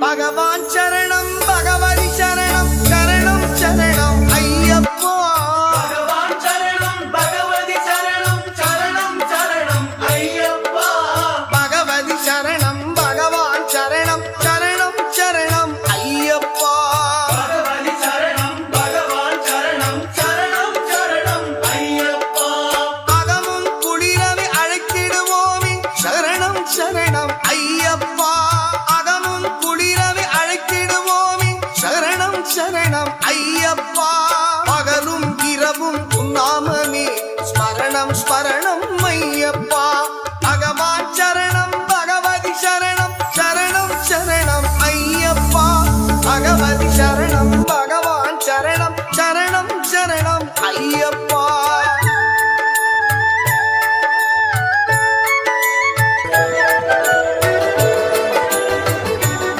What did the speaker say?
பகவான் சரணம் பகவதி சரணம் சரணம் சரணம் ஐயப்பா பகவான் சரணம் பகவதி சரணம் சரணம் சரணம் ஐயப்பா பகவதி சரணம் பகவான் சரணம் சரணம் சரணம் ஐயப்பா பகவதி சரணம் பகவான் சரணம் சரணம் சரணம் ஐயப்பா அகமும் குளிரவே அழைத்திடுவோமே சரணம் சரணம் ஐயப்பா அகமும் குளிரவே அழைத்திடுவோமே சரணம் சரணம் ஐயப்பா பகலும் இரவும் உன்னாமமே ஸ்மரணம் ஸ்மரணம் ஐயப்பா பகவான் சரணம் பகவதி சரணம் சரணம் சரணம் ஐயப்பா பகவதி சரணம்